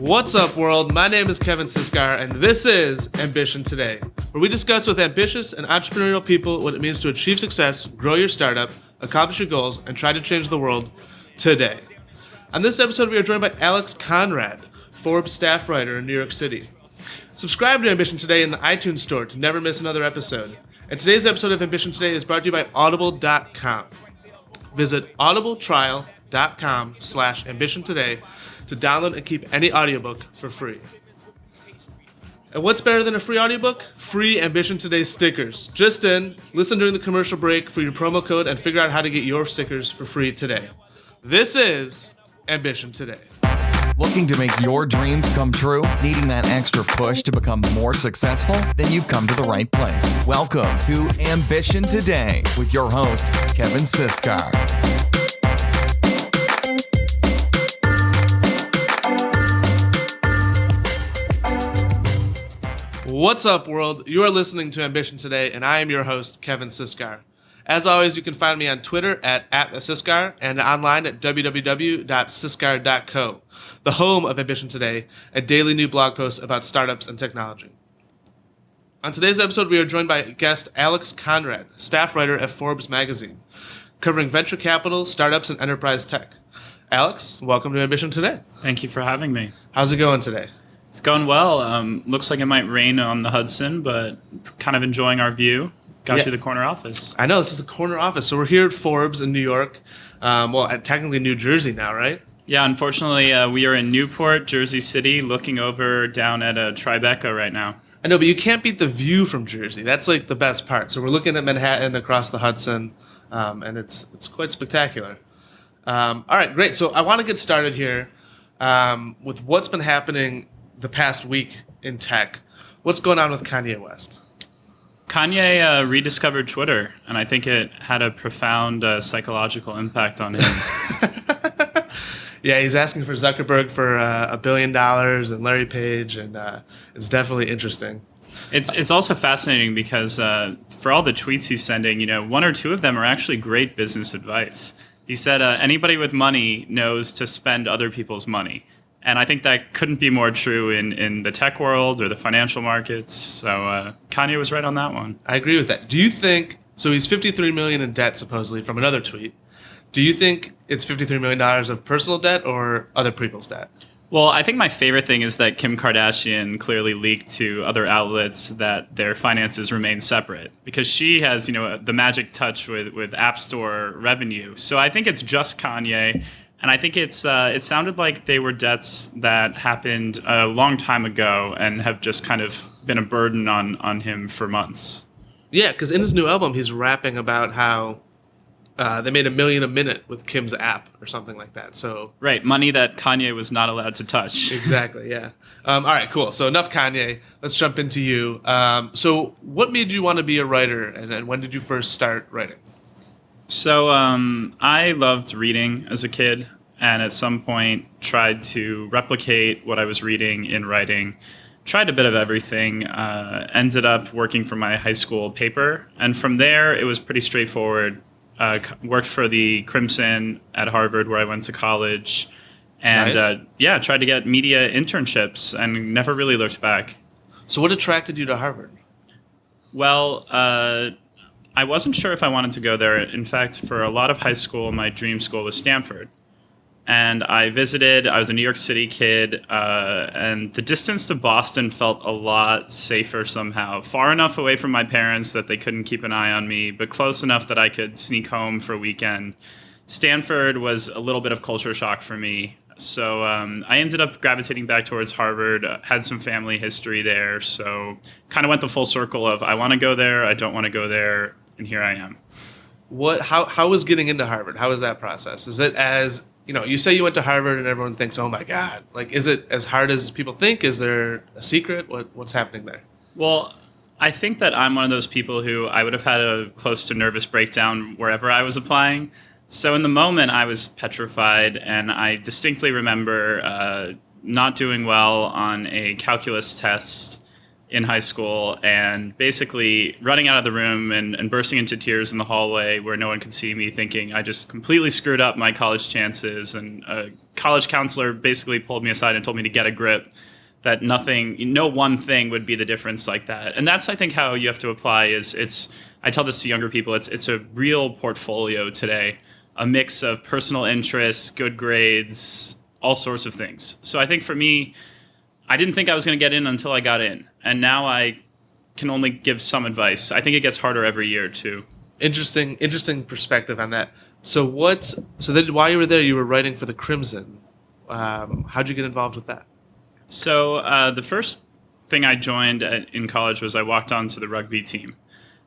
What's up, world? My name is Kevin Siskar, and this is Ambition Today, where we discuss with ambitious and entrepreneurial people what it means to achieve success, grow your startup, accomplish your goals, and try to change the world today. On this episode, we are joined by Alex Konrad, Forbes staff writer in New York City. Subscribe to Ambition Today in the iTunes store to never miss another episode. And today's episode of Ambition Today is brought to you by Audible.com. Visit audibletrial.com/ambition today to download and keep any audiobook for free. And what's better than a free audiobook? Free Ambition Today stickers. Just in, listen during the commercial break for your promo code and figure out how to get your stickers for free today. This is Ambition Today. Looking to make your dreams come true? Needing that extra push to become more successful? Then you've come to the right place. Welcome to Ambition Today with your host, Kevin Siskar. What's up, world? You are listening to Ambition Today, and I am your host, Kevin Siskar. As always, you can find me on Twitter at @thesiskar and online at www.siskar.co, the home of Ambition Today, a daily new blog post about startups and technology. On today's episode, we are joined by guest Alex Konrad, staff writer at Forbes magazine, covering venture capital, startups, and enterprise tech. Alex, welcome to Ambition Today. Thank you for having me. How's it going today? It's going well. Looks like it might rain on the Hudson, but kind of enjoying our view. Got you the corner office. I know, this is the corner office. So we're here at Forbes in New York. At technically New Jersey now, right? Yeah, unfortunately, we are in Newport, Jersey City, looking over down at Tribeca right now. I know, but you can't beat the view from Jersey. That's like the best part. So we're looking at Manhattan across the Hudson, and it's quite spectacular. All right, great. So I want to get started here with what's been happening the past week in tech. What's going on with Kanye West? Kanye rediscovered Twitter, and I think it had a profound psychological impact on him. Yeah, he's asking for Zuckerberg for $1 billion and Larry Page, and it's definitely interesting. It's also fascinating because for all the tweets he's sending, one or two of them are actually great business advice. He said anybody with money knows to spend other people's money. And I think that couldn't be more true in the tech world or the financial markets. So Kanye was right on that one. I agree with that. Do you think, so he's $53 million in debt supposedly from another tweet. Do you think it's $53 million of personal debt or other people's debt? Well, I think my favorite thing is that Kim Kardashian clearly leaked to other outlets that their finances remain separate because she has, the magic touch with App Store revenue. So I think it's just Kanye. And I think it sounded like they were debts that happened a long time ago and have just kind of been a burden on him for months. Yeah, because in his new album, he's rapping about how they made $1 million a minute with Kim's app or something like that. So right, money that Kanye was not allowed to touch. Exactly, yeah. All right, cool. So enough Kanye. Let's jump into you. So what made you want to be a writer, and when did you first start writing? So I loved reading as a kid, and at some point tried to replicate what I was reading in writing. Tried a bit of everything. Ended up working for my high school paper, and from there it was pretty straightforward. Worked for the Crimson at Harvard, where I went to college, and nice. Tried to get media internships, and never really looked back. So what attracted you to Harvard? Well, I wasn't sure if I wanted to go there. In fact, for a lot of high school, my dream school was Stanford. And I visited. I was a New York City kid, and the distance to Boston felt a lot safer somehow. Far enough away from my parents that they couldn't keep an eye on me, but close enough that I could sneak home for a weekend. Stanford was a little bit of culture shock for me. So I ended up gravitating back towards Harvard, had some family history there, so kind of went the full circle of I want to go there, I don't want to go there, and here I am. How was getting into Harvard? How was that process? Is it as, you say you went to Harvard and everyone thinks, oh my God, like, is it as hard as people think? Is there a secret? What's happening there? Well, I think that I'm one of those people who I would have had a close to nervous breakdown wherever I was applying. So in the moment, I was petrified, and I distinctly remember not doing well on a calculus test in high school and basically running out of the room and bursting into tears in the hallway where no one could see me, thinking I just completely screwed up my college chances. And a college counselor basically pulled me aside and told me to get a grip, that no one thing would be the difference like that. And that's, I think, how you have to apply I tell this to younger people, it's a real portfolio today, a mix of personal interests, good grades, all sorts of things. So I think for me, I didn't think I was going to get in until I got in. And now I can only give some advice. I think it gets harder every year too. Interesting perspective on that. So then while you were there, you were writing for the Crimson. How'd you get involved with that? So the first thing I joined in college was I walked onto the rugby team.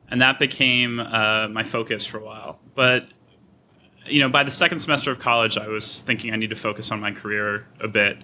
And that became my focus for a while. But by the second semester of college, I was thinking I need to focus on my career a bit.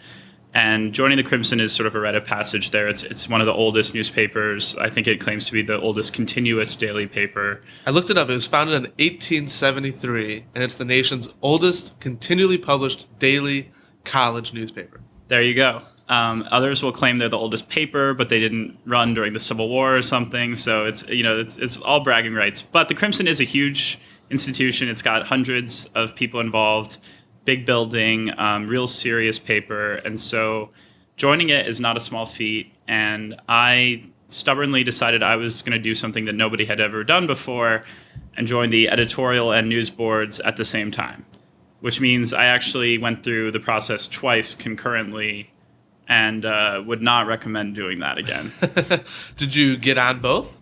And joining the Crimson is sort of a rite of passage there. It's one of the oldest newspapers. I think it claims to be the oldest continuous daily paper. I looked it up. It was founded in 1873, and it's the nation's oldest continually published daily college newspaper. There you go. Others will claim they're the oldest paper, but they didn't run during the Civil War or something. So it's all bragging rights. But the Crimson is a huge institution. It's got hundreds of people involved. Big building, real serious paper. And so joining it is not a small feat. And I stubbornly decided I was going to do something that nobody had ever done before and join the editorial and news boards at the same time, which means I actually went through the process twice concurrently and would not recommend doing that again. Did you get on both?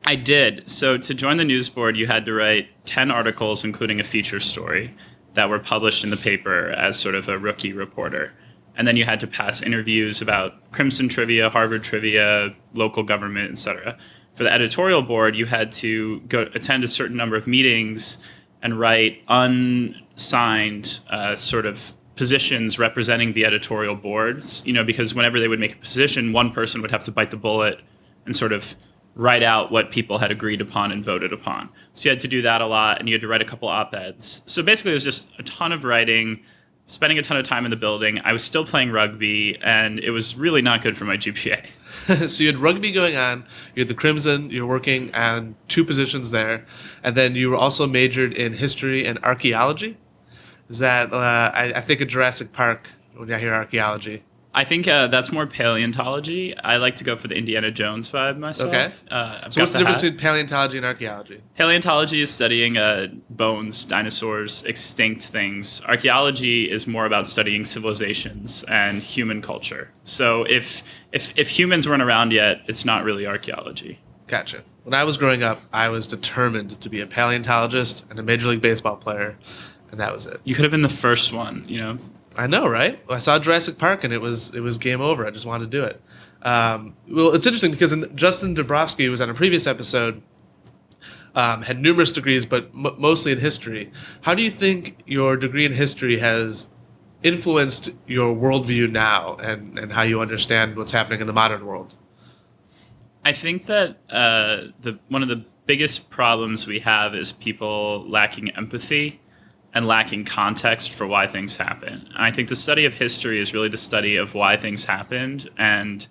I did. So to join the news board, you had to write 10 articles, including a feature story, that were published in the paper as sort of a rookie reporter. And then you had to pass interviews about Crimson trivia, Harvard trivia, local government, etc. For the editorial board, you had to go attend a certain number of meetings and write unsigned sort of positions representing the editorial boards, because whenever they would make a position, one person would have to bite the bullet and sort of write out what people had agreed upon and voted upon. So you had to do that a lot, and you had to write a couple op-eds. So basically, it was just a ton of writing, spending a ton of time in the building. I was still playing rugby, and it was really not good for my GPA. So you had rugby going on, you had the Crimson, you were working on 2 positions there, and then you were also majored in history and archaeology? Is that, I think of Jurassic Park when I hear archaeology. I think that's more paleontology. I like to go for the Indiana Jones vibe myself. Okay. So what's the difference between paleontology and archaeology? Paleontology is studying bones, dinosaurs, extinct things. Archaeology is more about studying civilizations and human culture. So if humans weren't around yet, it's not really archaeology. Gotcha. When I was growing up, I was determined to be a paleontologist and a Major League Baseball player, and that was it. You could have been the first one, I know, right? I saw Jurassic Park, and it was game over. I just wanted to do it. Well, it's interesting because Justin Dabrowski, who was on a previous episode, had numerous degrees, but mostly in history. How do you think your degree in history has influenced your worldview now and how you understand what's happening in the modern world? I think that one of the biggest problems we have is people lacking empathy and lacking context for why things happen. And I think the study of history is really the study of why things happened and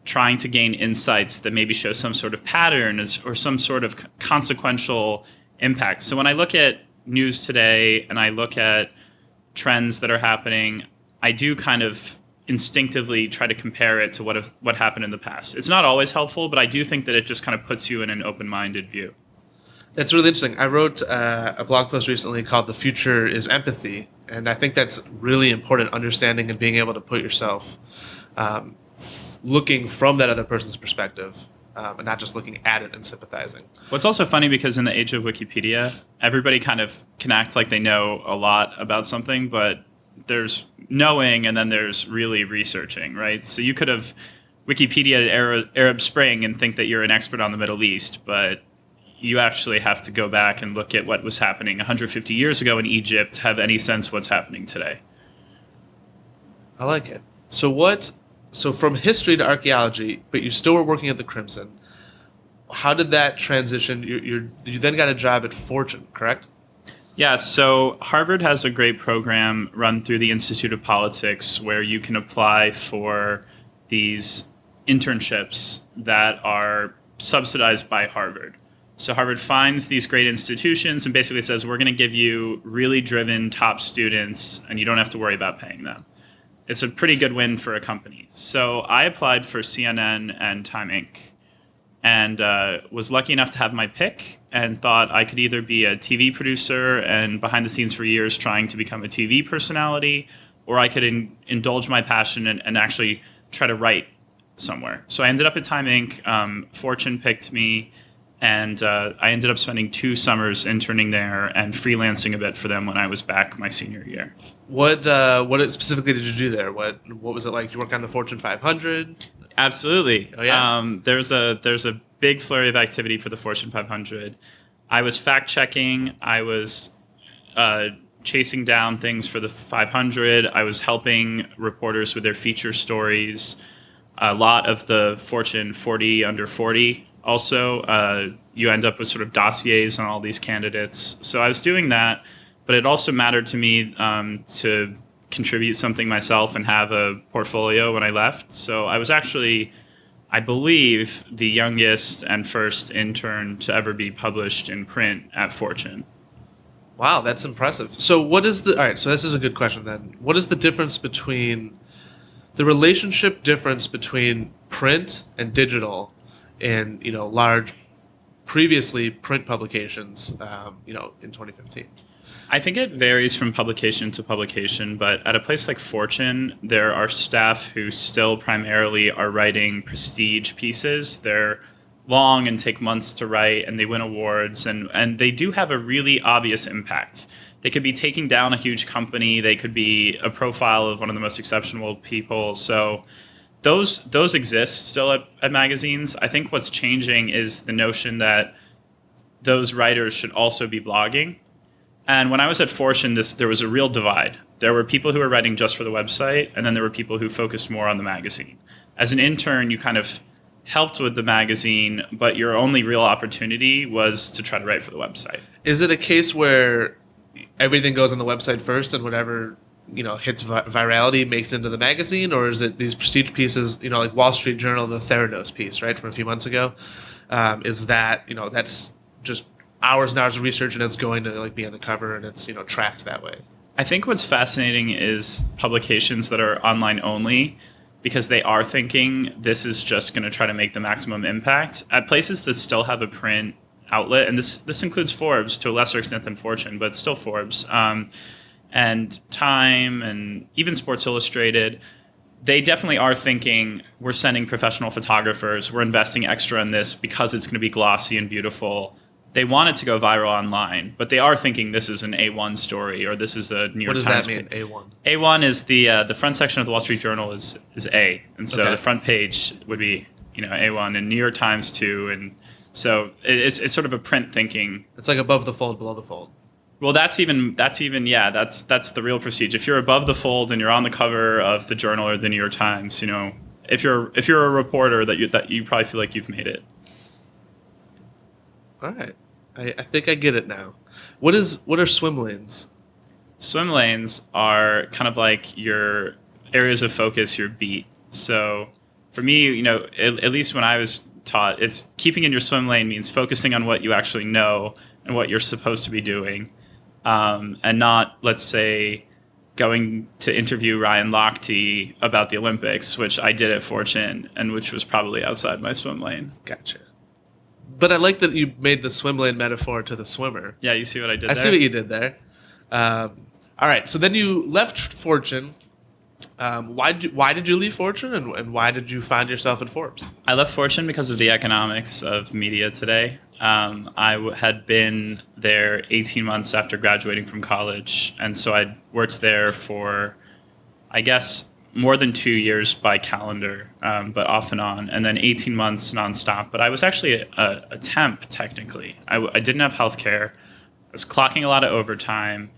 trying to gain insights that maybe show some sort of pattern or some sort of consequential impact. So when I look at news today and I look at trends that are happening, I do kind of instinctively try to compare it to what happened in the past. It's not always helpful, but I do think that it just kind of puts you in an open-minded view. That's really interesting. I wrote a blog post recently called "The Future is Empathy," and I think that's really important, understanding and being able to put yourself looking from that other person's perspective and not just looking at it and sympathizing. What's also funny, because in the age of Wikipedia, everybody kind of can act like they know a lot about something, but there's knowing and then there's really researching, right? So you could have Wikipedia Arab Spring and think that you're an expert on the Middle East, but you actually have to go back and look at what was happening 150 years ago in Egypt to have any sense what's happening today. I like it. So from history to archaeology, but you still were working at the Crimson. How did that transition? You then got a job at Fortune, correct? Yeah, so Harvard has a great program run through the Institute of Politics where you can apply for these internships that are subsidized by Harvard. So Harvard finds these great institutions and basically says, we're going to give you really driven top students and you don't have to worry about paying them. It's a pretty good win for a company. So I applied for CNN and Time Inc. and was lucky enough to have my pick and thought I could either be a TV producer and behind the scenes for years trying to become a TV personality, or I could indulge my passion and actually try to write somewhere. So I ended up at Time Inc. Fortune picked me, and I ended up spending 2 summers interning there and freelancing a bit for them when I was back my senior year. What specifically did you do there? What was it like? You work on the Fortune 500? Absolutely. Oh, yeah. There's a big flurry of activity for the Fortune 500. I was fact checking. I was chasing down things for the 500. I was helping reporters with their feature stories. A lot of the Fortune 40 under 40. Also, you end up with sort of dossiers on all these candidates. So I was doing that, but it also mattered to me to contribute something myself and have a portfolio when I left. So I was actually, I believe, the youngest and first intern to ever be published in print at Fortune. Wow, that's impressive. So all right, so this is a good question then. What is the difference between, the relationship difference between print and digital in, large, previously print publications, in 2015? I think it varies from publication to publication, but at a place like Fortune, there are staff who still primarily are writing prestige pieces. They're long and take months to write, and they win awards, and they do have a really obvious impact. They could be taking down a huge company. They could be a profile of one of the most exceptional people. So those exist still at magazines. I think what's changing is the notion that those writers should also be blogging. And when I was at Fortune, there was a real divide. There were people who were writing just for the website, and then there were people who focused more on the magazine. As an intern, you kind of helped with the magazine, but your only real opportunity was to try to write for the website. Is it a case where everything goes on the website first and whatever hits virality makes it into the magazine, or is it these prestige pieces, like Wall Street Journal, the Theranos piece, right, from a few months ago? Is that, that's just hours and hours of research and it's going to be on the cover and it's, tracked that way? I think what's fascinating is publications that are online only, because they are thinking this is just going to try to make the maximum impact. At places that still have a print outlet, and this includes Forbes to a lesser extent than Fortune, but still Forbes, and Time, and even Sports Illustrated, they definitely are thinking we're sending professional photographers, we're investing extra in this because it's going to be glossy and beautiful. They want it to go viral online, but they are thinking this is an A1 story, or this is a New York Times. What does that mean, A1? A1 is the front section of the Wall Street Journal is A, and so Okay. The front page would be A1, and New York Times too, and so it's sort of a print thinking. It's like above the fold, below the fold. Well, that's the real prestige. If you're above the fold and you're on the cover of the Journal or the New York Times, if you're a reporter, that you probably feel like you've made it. All right. I think I get it now. What are swim lanes? Swim lanes are kind of like your areas of focus, your beat. So for me, at least when I was taught, it's keeping in your swim lane means focusing on what you actually know and what you're supposed to be doing, and not, let's say, going to interview Ryan Lochte about the Olympics, which I did at Fortune, and which was probably outside my swim lane. Gotcha. But I like that you made the swim lane metaphor to the swimmer. Yeah, you see what I did there? I see what you did there. All right, so then you left Fortune. Why did you leave Fortune, and why did you find yourself at Forbes? I left Fortune because of the economics of media today. I had been there 18 months after graduating from college, and so I'd worked there for, I guess, more than 2 years by calendar, but off and on, and then 18 months nonstop. But I was actually a temp, technically. I didn't have health care. I was clocking a lot of overtime,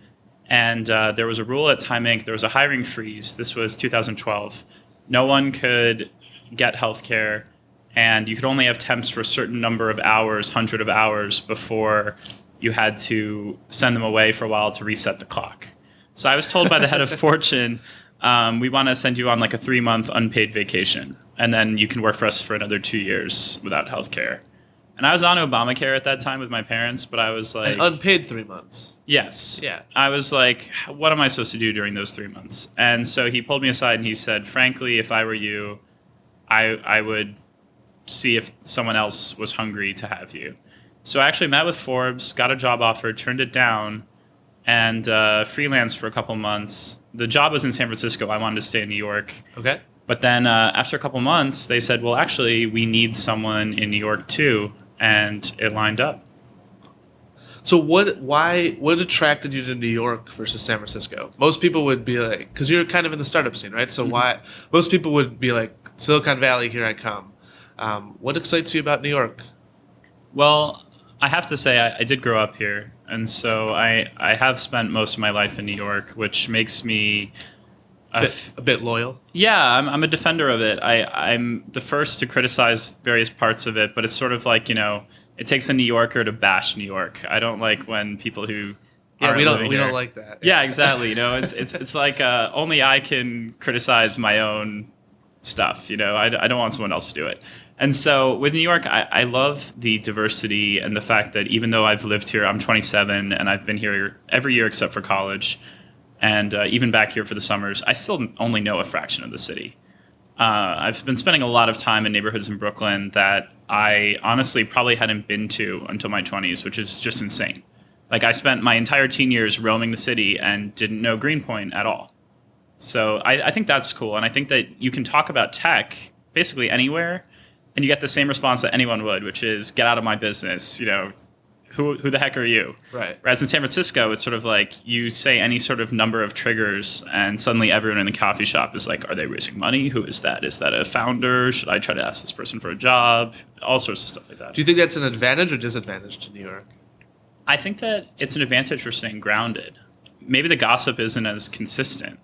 and there was a rule at Time Inc. There was a hiring freeze. This was 2012. No one could get health care, and you could only have temps for a certain number of hours, 100 of hours, before you had to send them away for a while to reset the clock. So I was told by the head of Fortune, we want to send you on like a 3-month unpaid vacation, and then you can work for us for another 2 years without health care. And I was on Obamacare at that time with my parents, but I was like... An unpaid 3 months. Yes. Yeah. I was like, what am I supposed to do during those 3 months? And so he pulled me aside and he said, frankly, if I were you, I would see if someone else was hungry to have you. So I actually met with Forbes, got a job offer, turned it down, and freelanced for a couple months. The job was in San Francisco. I wanted to stay in New York. Okay. But then after a couple months, they said, well, actually, we need someone in New York too. And it lined up. So what attracted you to New York versus San Francisco? Most people would be like, because you're kind of in the startup scene, right? So why, most people would be like, Silicon Valley, here I come. What excites you about New York? Well, I have to say I did grow up here. And so I have spent most of my life in New York, which makes me a bit loyal. Yeah, I'm a defender of it. I'm the first to criticize various parts of it, but it's sort of like, it takes a New Yorker to bash New York. I don't like when people who we don't like that. Yeah, exactly. It's like only I can criticize my own stuff. I don't want someone else to do it. And so with New York, I love the diversity and the fact that even though I've lived here, I'm 27 and I've been here every year except for college. And even back here for the summers, I still only know a fraction of the city. I've been spending a lot of time in neighborhoods in Brooklyn that I honestly probably hadn't been to until my 20s, which is just insane. Like I spent my entire teen years roaming the city and didn't know Greenpoint at all. So I think that's cool. And I think that you can talk about tech basically anywhere and you get the same response that anyone would, which is get out of my business, Who the heck are you? Right. Whereas in San Francisco, it's sort of like you say any sort of number of triggers and suddenly everyone in the coffee shop is like, are they raising money? Who is that? Is that a founder? Should I try to ask this person for a job? All sorts of stuff like that. Do you think that's an advantage or disadvantage to New York? I think that it's an advantage for staying grounded. Maybe the gossip isn't as consistent.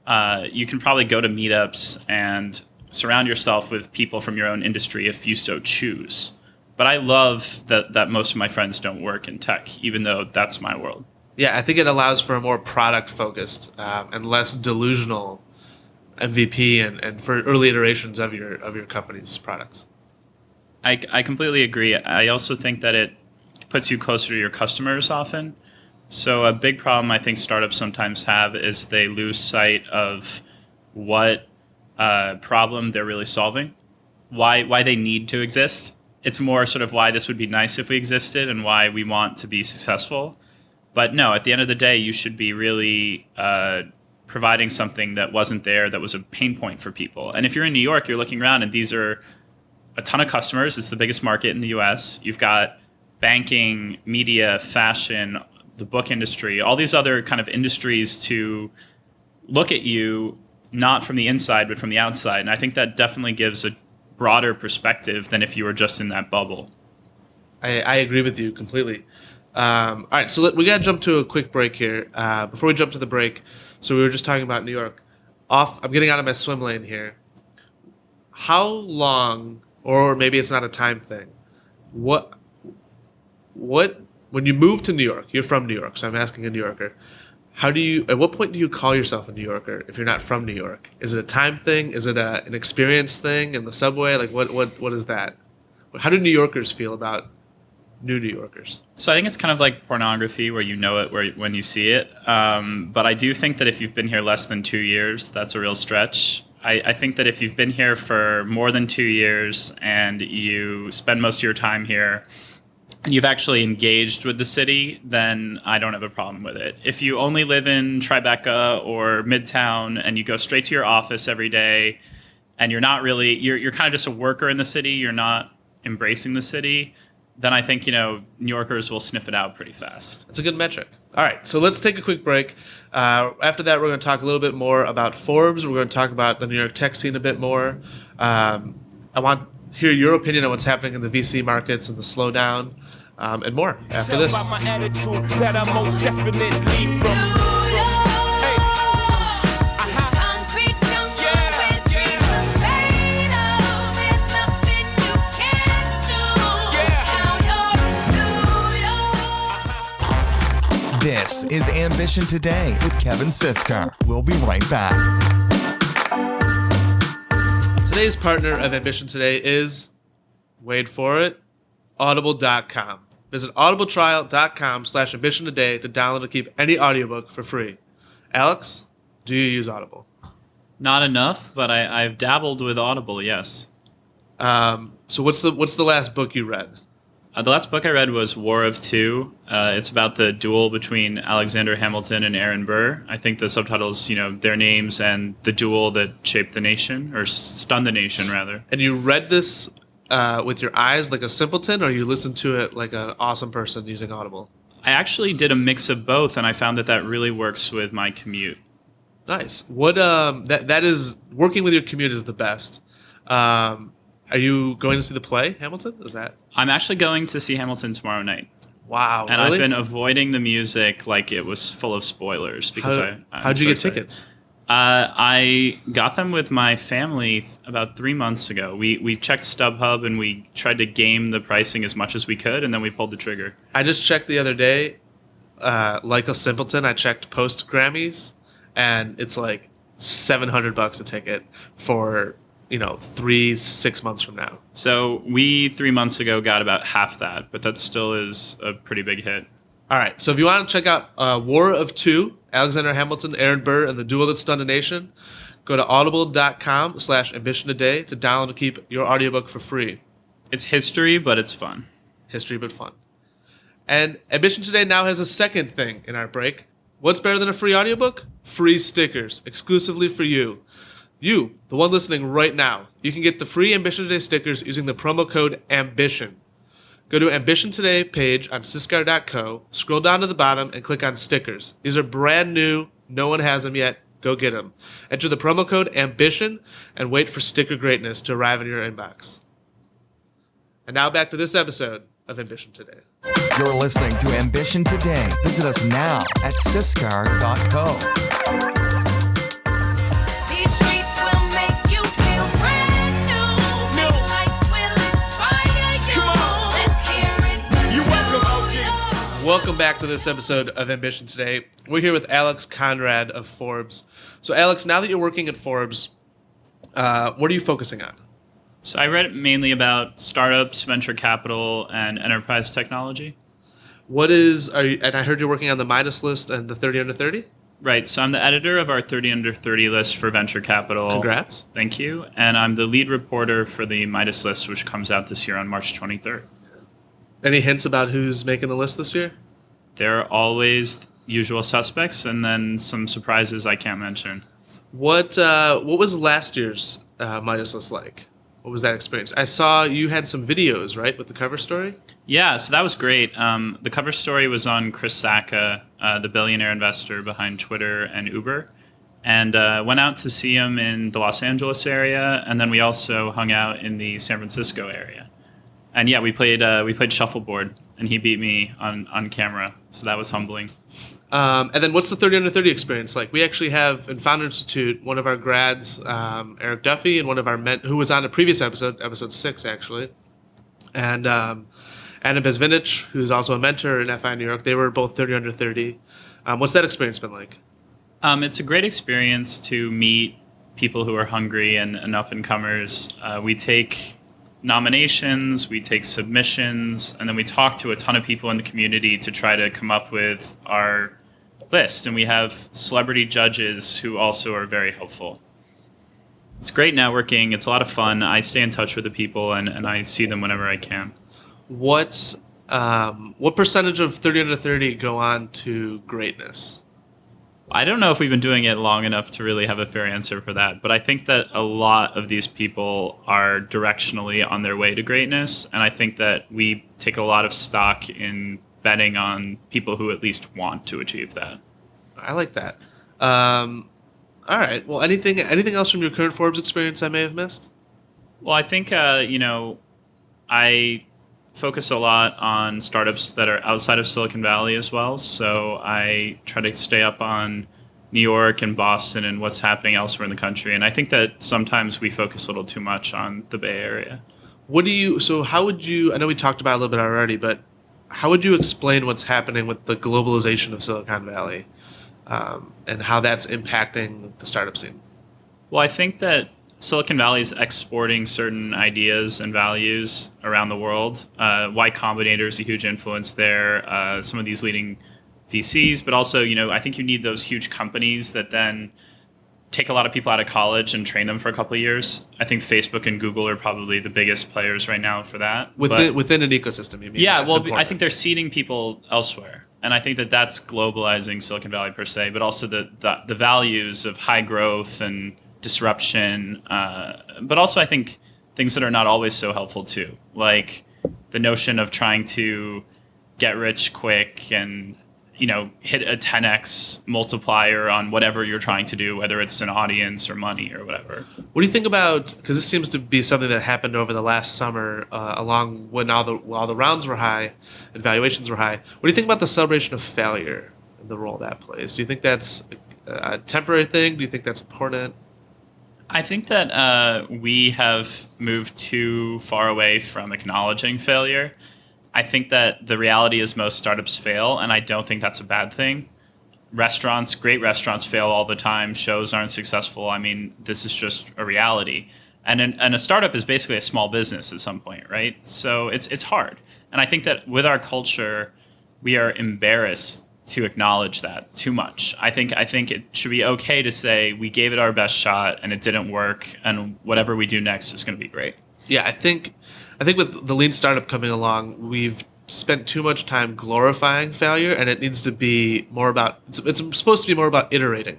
You can probably go to meetups and surround yourself with people from your own industry if you so choose. But I love that most of my friends don't work in tech, even though that's my world. Yeah, I think it allows for a more product-focused and less delusional MVP and for early iterations of your company's products. I completely agree. I also think that it puts you closer to your customers often. So a big problem I think startups sometimes have is they lose sight of what problem they're really solving, why they need to exist. It's more sort of why this would be nice if we existed and why we want to be successful. But no, at the end of the day, you should be really providing something that wasn't there, that was a pain point for people. And if you're in New York, you're looking around and these are a ton of customers. It's the biggest market in the US. You've got banking, media, fashion, the book industry, all these other kind of industries to look at you, not from the inside, but from the outside. And I think that definitely gives a broader perspective than if you were just in that bubble. I agree with you completely. All right, so we got to jump to a quick break here. Before we jump to the break, so we were just talking about New York. I'm getting out of my swim lane here. How long, or maybe it's not a time thing, when you move to New York, you're from New York, so I'm asking a New Yorker, at what point do you call yourself a New Yorker if you're not from New York? Is it a time thing? Is it an experience thing in the subway? Like what is that? How do New Yorkers feel about new New Yorkers? So I think it's kind of like pornography where you know it when you see it. But I do think that if you've been here less than 2 years, that's a real stretch. I think that if you've been here for more than 2 years and you spend most of your time here, and you've actually engaged with the city, then I don't have a problem with it. If you only live in Tribeca or Midtown and you go straight to your office every day and you're not really, you're kind of just a worker in the city, you're not embracing the city, then I think, New Yorkers will sniff it out pretty fast. That's a good metric. All right, so let's take a quick break. After that, we're going to talk a little bit more about Forbes. We're going to talk about the New York tech scene a bit more. I want to hear your opinion on what's happening in the VC markets and the slowdown. And more after this. This is Ambition Today with Kevin Siskar. We'll be right back. Today's partner of Ambition Today is, wait for it, audible.com. Visit audibletrial.com/ambition today to download and keep any audiobook for free. Alex, do you use Audible? Not enough, but I've dabbled with Audible, yes. So what's the last book you read? The last book I read was War of Two. It's about the duel between Alexander Hamilton and Aaron Burr. I think the subtitle is, their names and the duel that shaped the nation, or stunned the nation, rather. And you read this with your eyes like a simpleton, or you listened to it like an awesome person using Audible? I actually did a mix of both, and I found that really works with my commute. Nice. What that is, working with your commute is the best. Are you going to see the play Hamilton? Is that? I'm actually going to see Hamilton tomorrow night. Wow. And really? I've been avoiding the music like it was full of spoilers because how'd you get tickets? I got them with my family about 3 months ago. We checked StubHub and we tried to game the pricing as much as we could, and then we pulled the trigger. I just checked the other day, like a simpleton. I checked post Grammys, and it's like $700 a ticket for 3-6 months from now. So we 3 months ago got about half that, but that still is a pretty big hit. All right, so if you want to check out War of Two, Alexander Hamilton, Aaron Burr, and the Duel That Stunned a Nation, go to audible.com/ambition today to download and keep your audiobook for free. It's history, but it's fun. History, but fun. And Ambition Today now has a second thing in our break. What's better than a free audiobook? Free stickers, exclusively for you. You, the one listening right now, you can get the free Ambition Today stickers using the promo code AMBITION. Go to Ambition Today page on siscar.co, scroll down to the bottom, and click on stickers. These are brand new. No one has them yet. Go get them. Enter the promo code AMBITION and wait for sticker greatness to arrive in your inbox. And now back to this episode of Ambition Today. You're listening to Ambition Today. Visit us now at siscar.co. Welcome back to this episode of Ambition Today. We're here with Alex Konrad of Forbes. So, Alex, now that you're working at Forbes, what are you focusing on? So I read mainly about startups, venture capital, and enterprise technology. And I heard you're working on the Midas list and the 30 under 30? Right, so I'm the editor of our 30 under 30 list for venture capital. Congrats. Thank you. And I'm the lead reporter for the Midas list, which comes out this year on March 23rd. Any hints about who's making the list this year? There are always usual suspects and then some surprises I can't mention. What was last year's Midas list like? What was that experience? I saw you had some videos, right, with the cover story? Yeah, so that was great. The cover story was on Chris Sacca, the billionaire investor behind Twitter and Uber. And went out to see him in the Los Angeles area, and then we also hung out in the San Francisco area. And yeah, we played shuffleboard, and he beat me on camera, so that was humbling. And then what's the 30 under 30 experience like? We actually have in Founder Institute one of our grads, Eric Duffy, and one of our who was on a previous episode 6 actually, and Anna Bezvinich, who's also a mentor in FI New York. They were both 30 under 30. What's that experience been like? It's a great experience to meet people who are hungry and up-and-comers. We take nominations, we take submissions, and then we talk to a ton of people in the community to try to come up with our list. And we have celebrity judges who also are very helpful. It's great networking. It's a lot of fun. I stay in touch with the people, and I see them whenever I can. What percentage of 30 under 30 go on to greatness? I don't know if we've been doing it long enough to really have a fair answer for that, but I think that a lot of these people are directionally on their way to greatness, and I think that we take a lot of stock in betting on people who at least want to achieve that. I like that. All right. Well, anything else from your current Forbes experience I may have missed? Well, I think I focus a lot on startups that are outside of Silicon Valley as well. So I try to stay up on New York and Boston and what's happening elsewhere in the country. And I think that sometimes we focus a little too much on the Bay Area. How would you, I know we talked about it a little bit already, but how would you explain what's happening with the globalization of Silicon Valley and how that's impacting the startup scene? Well, I think that Silicon Valley is exporting certain ideas and values around the world. Y Combinator is a huge influence there. Some of these leading VCs, but also, I think you need those huge companies that then take a lot of people out of college and train them for a couple of years. I think Facebook and Google are probably the biggest players right now for that. Within an ecosystem, you mean? Yeah, That's well, important. I think they're seeding people elsewhere. And I think that that's globalizing Silicon Valley per se, but also the values of high growth and disruption. But also I think things that are not always so helpful too, like the notion of trying to get rich quick and hit a 10x multiplier on whatever you're trying to do, whether it's an audience or money or whatever. What do you think about, because this seems to be something that happened over the last summer, along when all the rounds were high and valuations were high. What do you think about the celebration of failure and the role that plays? Do you think that's a temporary thing? Do you think that's important? I think that we have moved too far away from acknowledging failure. I think that the reality is most startups fail, and I don't think that's a bad thing. Great restaurants fail all the time. Shows aren't successful. I mean, this is just a reality. And a startup is basically a small business at some point, right? So it's hard. And I think that with our culture, we are embarrassed to acknowledge that too much. I think it should be okay to say we gave it our best shot and it didn't work, and whatever we do next is going to be great. Yeah, I think with the lean startup coming along, we've spent too much time glorifying failure, and it needs to be more about, it's supposed to be more about iterating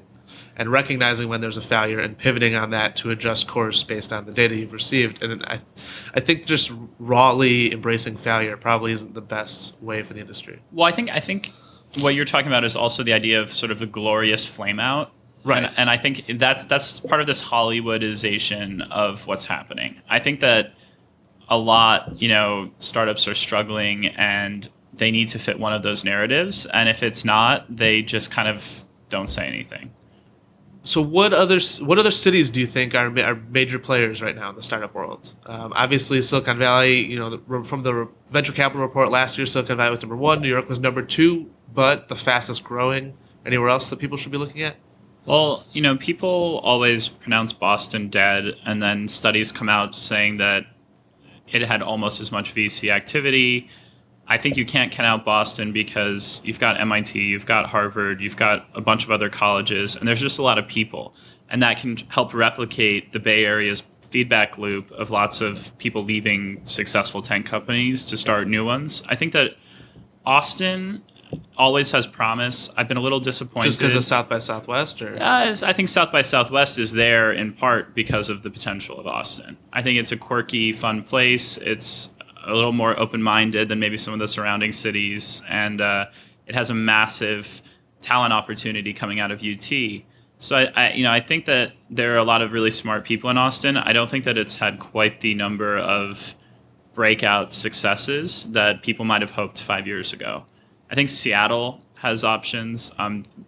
and recognizing when there's a failure and pivoting on that to adjust course based on the data you've received. And I think just rawly embracing failure probably isn't the best way for the industry. Well, I think what you're talking about is also the idea of sort of the glorious flame out. Right. And I think that's part of this Hollywoodization of what's happening. I think that a lot, startups are struggling and they need to fit one of those narratives. And if it's not, they just kind of don't say anything. So what other cities do you think are major players right now in the startup world? Obviously, Silicon Valley, from the venture capital report last year, Silicon Valley was number 1, New York was number 2, but the fastest growing. Anywhere else that people should be looking at? Well, people always pronounce Boston dead, and then studies come out saying that it had almost as much VC activity. I think you can't count out Boston because you've got MIT, you've got Harvard, you've got a bunch of other colleges, and there's just a lot of people. And that can help replicate the Bay Area's feedback loop of lots of people leaving successful tech companies to start new ones. I think that Austin always has promise. I've been a little disappointed. Just because of South by Southwest? Or? I think South by Southwest is there in part because of the potential of Austin. I think it's a quirky, fun place. It's a little more open-minded than maybe some of the surrounding cities. And it has a massive talent opportunity coming out of UT. So I think that there are a lot of really smart people in Austin. I don't think that it's had quite the number of breakout successes that people might have hoped 5 years ago. I think Seattle has options,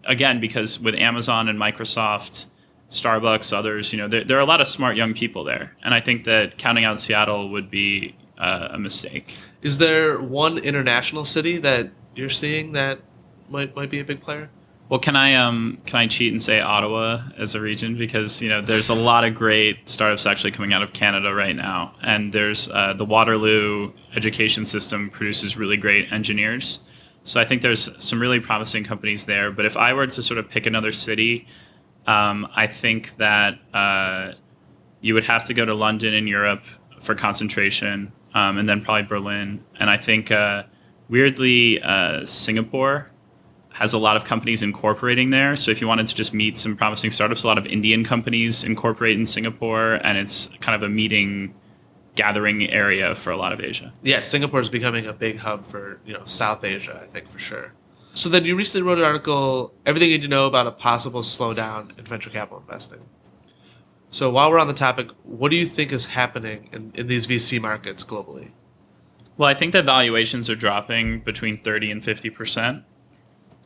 again, because with Amazon and Microsoft, Starbucks, others, there are a lot of smart young people there. And I think that counting out Seattle would be a mistake. Is there one international city that you're seeing that might be a big player? Well, can I cheat and say Ottawa as a region? Because, there's a lot of great startups actually coming out of Canada right now. And there's the Waterloo education system produces really great engineers. So I think there's some really promising companies there. But if I were to sort of pick another city, I think that you would have to go to London in Europe for concentration, and then probably Berlin. And I think, weirdly, Singapore has a lot of companies incorporating there. So if you wanted to just meet some promising startups, a lot of Indian companies incorporate in Singapore, and it's kind of a gathering area for a lot of Asia. Yeah, Singapore is becoming a big hub for South Asia, I think, for sure. So then you recently wrote an article, Everything You Need to Know About a Possible Slowdown in Venture Capital Investing. So while we're on the topic, what do you think is happening in these VC markets globally? Well, I think that valuations are dropping between 30 and 50%.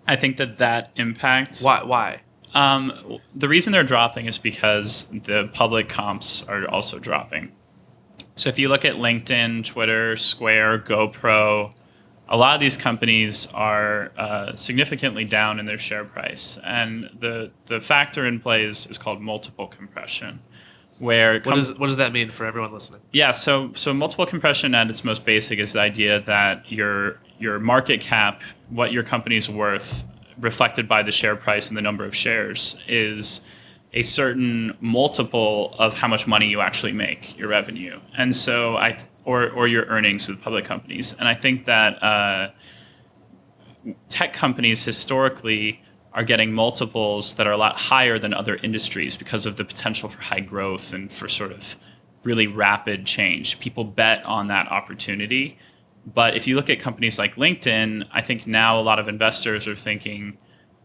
I think that impacts... Why? The reason they're dropping is because the public comps are also dropping. So if you look at LinkedIn, Twitter, Square, GoPro, a lot of these companies are significantly down in their share price. And the factor in play is called multiple compression, where What does that mean for everyone listening? Yeah, so multiple compression at its most basic is the idea that your market cap, what your company's worth, reflected by the share price and the number of shares, is a certain multiple of how much money you actually make, your revenue, and so or your earnings with public companies. And I think that tech companies historically are getting multiples that are a lot higher than other industries because of the potential for high growth and for sort of really rapid change. People bet on that opportunity. But if you look at companies like LinkedIn, I think now a lot of investors are thinking,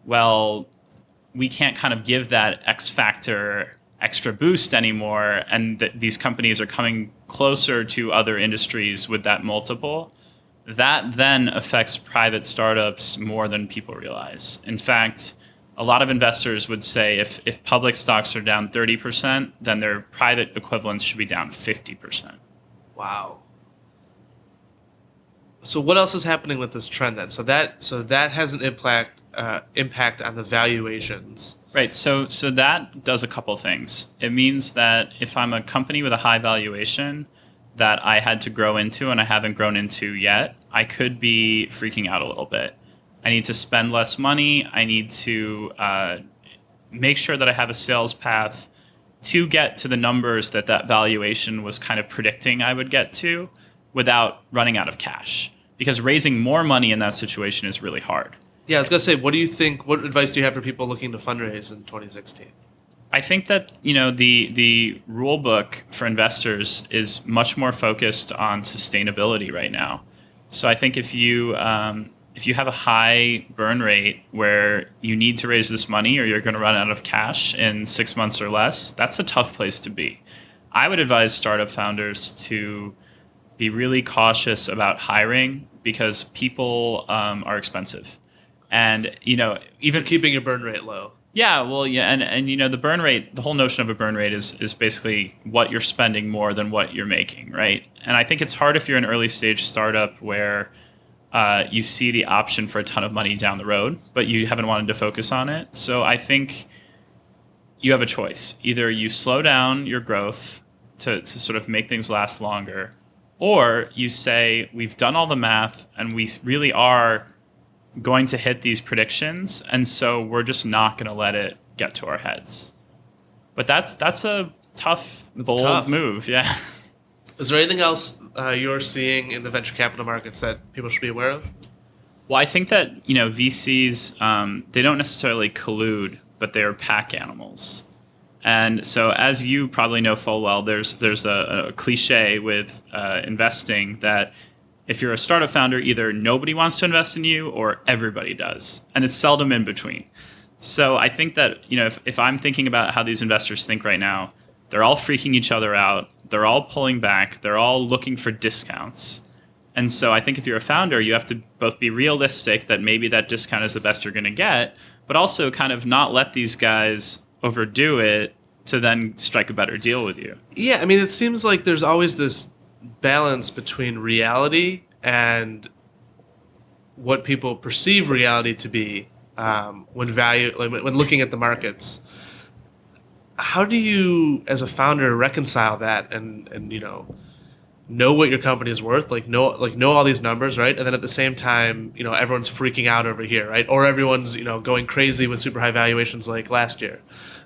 well, we can't kind of give that X factor extra boost anymore. And these companies are coming closer to other industries with that multiple. That then affects private startups more than people realize. In fact, a lot of investors would say if public stocks are down 30%, then their private equivalents should be down 50%. Wow. So what else is happening with this trend then? So that has an impact on the valuations. Right. So that does a couple things. It means that if I'm a company with a high valuation that I had to grow into and I haven't grown into yet, I could be freaking out a little bit. I need to spend less money. I need to make sure that I have a sales path to get to the numbers that valuation was kind of predicting I would get to without running out of cash. Because raising more money in that situation is really hard. Yeah, I was going to say, what advice do you have for people looking to fundraise in 2016? I think that, the rule book for investors is much more focused on sustainability right now. So I think if you have a high burn rate where you need to raise this money or you're going to run out of cash in 6 months or less, that's a tough place to be. I would advise startup founders to be really cautious about hiring because people are expensive. And, even keeping your burn rate low. Yeah, well, yeah, and the burn rate, the whole notion of a burn rate is basically what you're spending more than what you're making, right? And I think it's hard if you're an early stage startup where you see the option for a ton of money down the road, but you haven't wanted to focus on it. So I think you have a choice. Either you slow down your growth to sort of make things last longer, or you say, we've done all the math and we really are going to hit these predictions, and so we're just not going to let it get to our heads. But that's a bold move. Yeah. Is there anything else you're seeing in the venture capital markets that people should be aware of? Well, I think that VCs they don't necessarily collude, but they are pack animals. And so, as you probably know full well, there's a cliche with investing that if you're a startup founder, either nobody wants to invest in you or everybody does. And it's seldom in between. So I think that, if I'm thinking about how these investors think right now, they're all freaking each other out. They're all pulling back. They're all looking for discounts. And so I think if you're a founder, you have to both be realistic that maybe that discount is the best you're going to get, but also kind of not let these guys overdo it to then strike a better deal with you. Yeah, I mean, it seems like there's always this balance between reality and what people perceive reality to be when looking at the markets. How do you, as a founder, reconcile that and know what your company is worth, know all these numbers, right? And then at the same time, everyone's freaking out over here, right? Or everyone's going crazy with super high valuations like last year.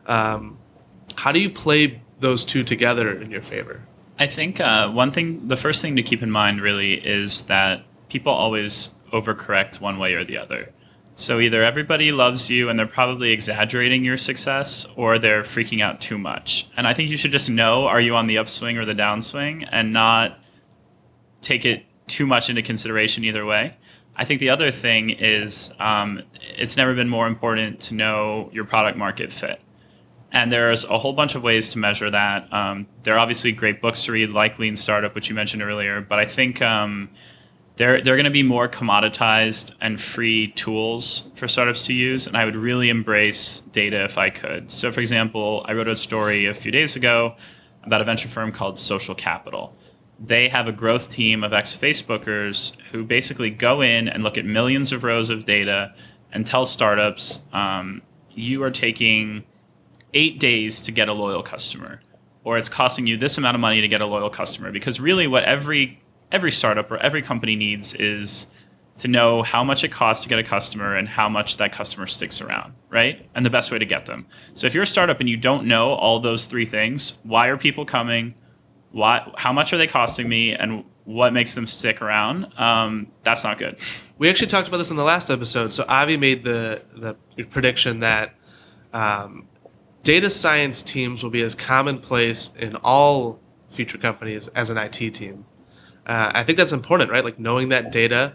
How do you play those two together in your favor? I think the first thing to keep in mind really is that people always overcorrect one way or the other. So either everybody loves you and they're probably exaggerating your success, or they're freaking out too much. And I think you should just know, are you on the upswing or the downswing, and not take it too much into consideration either way. I think the other thing is it's never been more important to know your product market fit. And there's a whole bunch of ways to measure that. There are obviously great books to read, like Lean Startup, which you mentioned earlier. But I think they're going to be more commoditized and free tools for startups to use. And I would really embrace data if I could. So, for example, I wrote a story a few days ago about a venture firm called Social Capital. They have a growth team of ex-Facebookers who basically go in and look at millions of rows of data and tell startups, you are taking 8 days to get a loyal customer. or it's costing you this amount of money to get a loyal customer. Because really what every startup or every company needs is to know how much it costs to get a customer and how much that customer sticks around, right? And the best way to get them. So if you're a startup and you don't know all those three things, why are people coming? How much are they costing me? And what makes them stick around? That's not good. We actually talked about this in the last episode. So Avi made the prediction that data science teams will be as commonplace in all future companies as an IT team. I think that's important, right? Like knowing that data,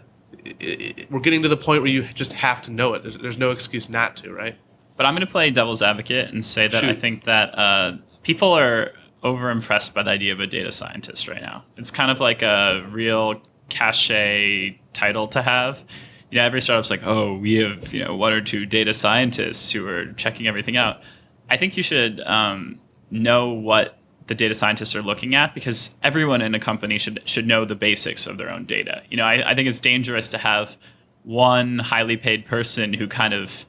we're getting to the point where you just have to know it. There's no excuse not to, right? But I'm going to play devil's advocate and say that Shoot. I think that people are over-impressed by the idea of a data scientist right now. It's kind of like a real cachet title to have. You know, every startup's like, oh, we have, one or two data scientists who are checking everything out. I think you should know what the data scientists are looking at, because everyone in a company should know the basics of their own data. I think it's dangerous to have one highly paid person who kind of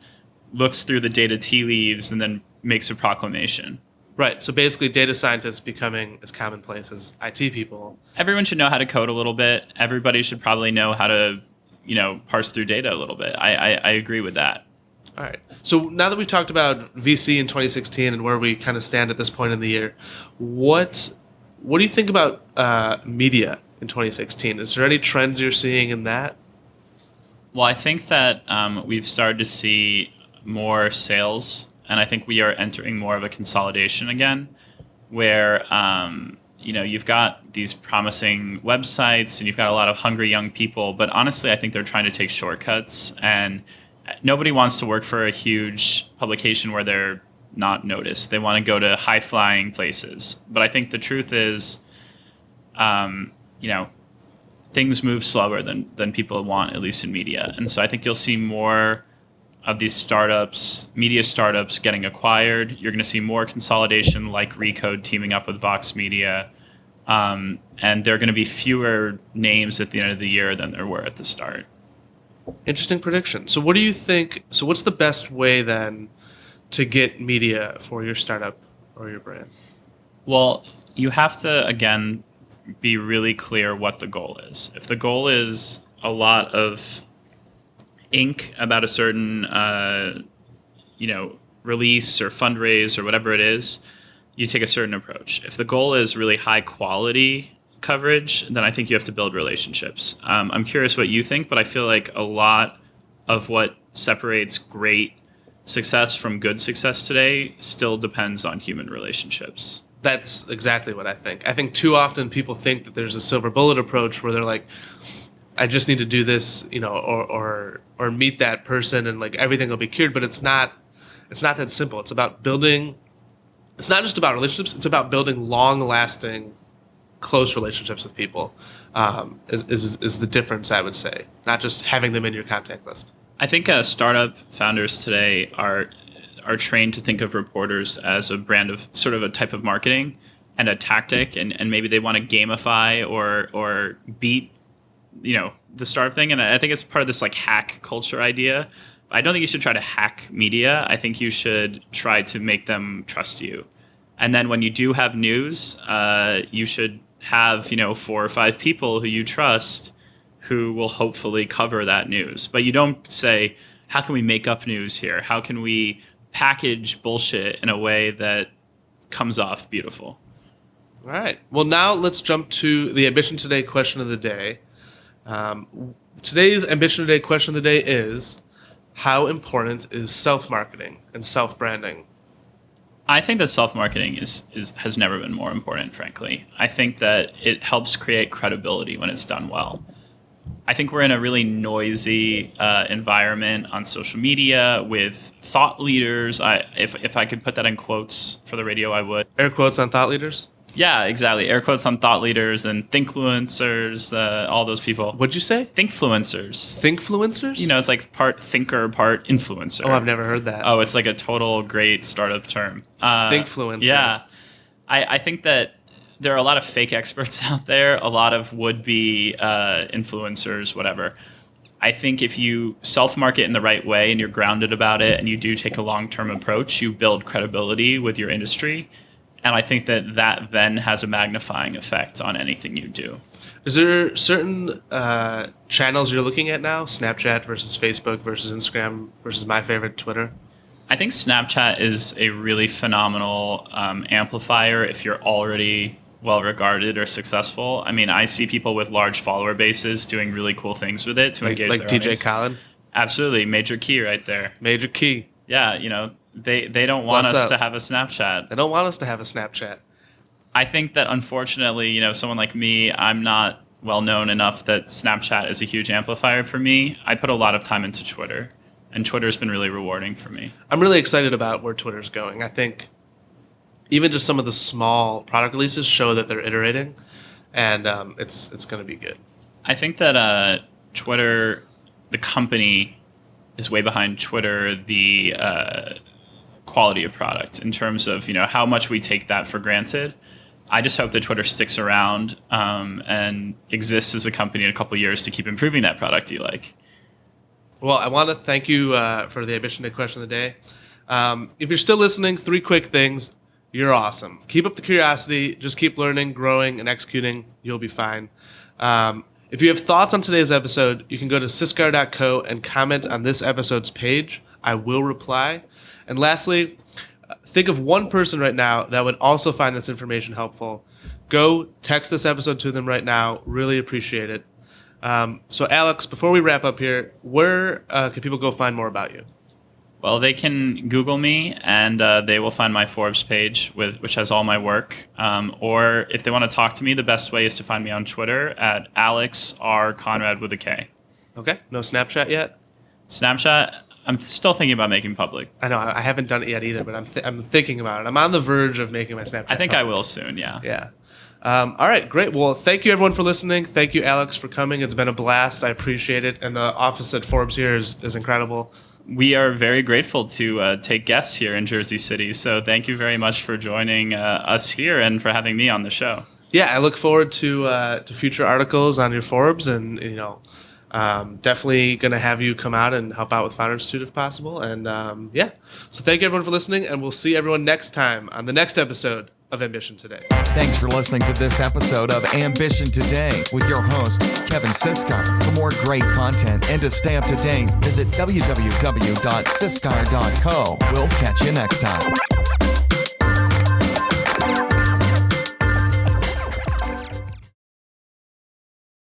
looks through the data tea leaves and then makes a proclamation. Right. So basically data scientists becoming as commonplace as IT people. Everyone should know how to code a little bit. Everybody should probably know how to, parse through data a little bit. I agree with that. All right. So now that we've talked about VC in 2016 and where we kind of stand at this point in the year, what do you think about media in 2016? Is there any trends you're seeing in that? Well, I think that we've started to see more sales, and I think we are entering more of a consolidation again, where you've got these promising websites and you've got a lot of hungry young people, but honestly, I think they're trying to take shortcuts, and nobody wants to work for a huge publication where they're not noticed. They want to go to high-flying places. But I think the truth is, things move slower than people want, at least in media. And so I think you'll see more of these startups, media startups, getting acquired. You're going to see more consolidation, like Recode teaming up with Vox Media. And there are going to be fewer names at the end of the year than there were at the start. Interesting prediction. So what do you think? So what's the best way then to get media for your startup or your brand? Well, you have to, again, be really clear what the goal is. If the goal is a lot of ink about a certain, release or fundraise or whatever it is, you take a certain approach. If the goal is really high quality coverage, then I think you have to build relationships. I'm curious what you think, but I feel like a lot of what separates great success from good success today still depends on human relationships. That's exactly what I think. I think too often people think that there's a silver bullet approach where they're like, I just need to do this, or meet that person and like everything will be cured. But it's not that simple. It's about building. It's not just about relationships. It's about building long-lasting, close relationships with people. Is the difference, I would say. Not just having them in your contact list. I think startup founders today are trained to think of reporters as a brand of sort of a type of marketing and a tactic, and maybe they want to gamify or beat the startup thing. And I think it's part of this like hack culture idea. I don't think you should try to hack media. I think you should try to make them trust you. And then when you do have news, you should have 4 or 5 people who you trust who will hopefully cover that news. But you don't say, how can we make up news here? How can we package bullshit in a way that comes off beautiful? All right. Well, now let's jump to the Ambition Today question of the day. Today's Ambition Today question of the day is, how important is self-marketing and self-branding? I think that self-marketing has never been more important, frankly. I think that it helps create credibility when it's done well. I think we're in a really noisy environment on social media with thought leaders. If I could put that in quotes for the radio, I would. Air quotes on thought leaders? Yeah, exactly. Air quotes on thought leaders and thinkfluencers, all those people. What'd you say? Thinkfluencers. Thinkfluencers? It's like part thinker, part influencer. Oh, I've never heard that. Oh, it's like a total great startup term. Thinkfluencer. Yeah. I think that there are a lot of fake experts out there, a lot of would-be influencers, whatever. I think if you self-market in the right way and you're grounded about it and you do take a long-term approach, you build credibility with your industry. And I think that then has a magnifying effect on anything you do. Is there certain channels you're looking at now? Snapchat versus Facebook versus Instagram versus my favorite, Twitter? I think Snapchat is a really phenomenal amplifier if you're already well regarded or successful. I mean, I see people with large follower bases doing really cool things with it to engage Like their DJ audience. Khaled? Absolutely. Major key right there. Major key. Yeah, they don't want What's us up? to have a Snapchat. They don't want us to have a Snapchat. I think that unfortunately, someone like me, I'm not well known enough that Snapchat is a huge amplifier for me. I put a lot of time into Twitter, and Twitter's been really rewarding for me. I'm really excited about where Twitter's going. I think even just some of the small product releases show that they're iterating, and it's going to be good. I think that Twitter, the company, is way behind Twitter, the quality of product in terms of how much we take that for granted. I just hope that Twitter sticks around and exists as a company in a couple of years to keep improving that product you like. Well, I want to thank you for the Ambition Day question of the day. If you're still listening, 3 quick things. You're awesome. Keep up the curiosity. Just keep learning, growing, and executing. You'll be fine. If you have thoughts on today's episode, you can go to siscar.co and comment on this episode's page. I will reply. And lastly, think of one person right now that would also find this information helpful. Go text this episode to them right now. Really appreciate it. So Alex, before we wrap up here, where can people go find more about you? Well, they can Google me, and they will find my Forbes page, which has all my work. Or if they want to talk to me, the best way is to find me on Twitter at Alex R. Konrad with a K. Okay. No Snapchat yet? Snapchat, I'm still thinking about making public. I know. I haven't done it yet either, but I'm thinking about it. I'm on the verge of making my Snapchat I think public. I will soon, yeah. Yeah. All right, great. Well, thank you everyone for listening. Thank you, Alex, for coming. It's been a blast. I appreciate it. And the office at Forbes here is incredible. We are very grateful to take guests here in Jersey City. So thank you very much for joining us here and for having me on the show. Yeah, I look forward to future articles on your Forbes, and definitely going to have you come out and help out with Founder Institute if possible. And so thank you everyone for listening, and we'll see everyone next time on the next episode of Ambition Today. Thanks for listening to this episode of Ambition Today with your host, Kevin Siskar. For more great content and to stay up to date, visit www.siskar.co. We'll catch you next time.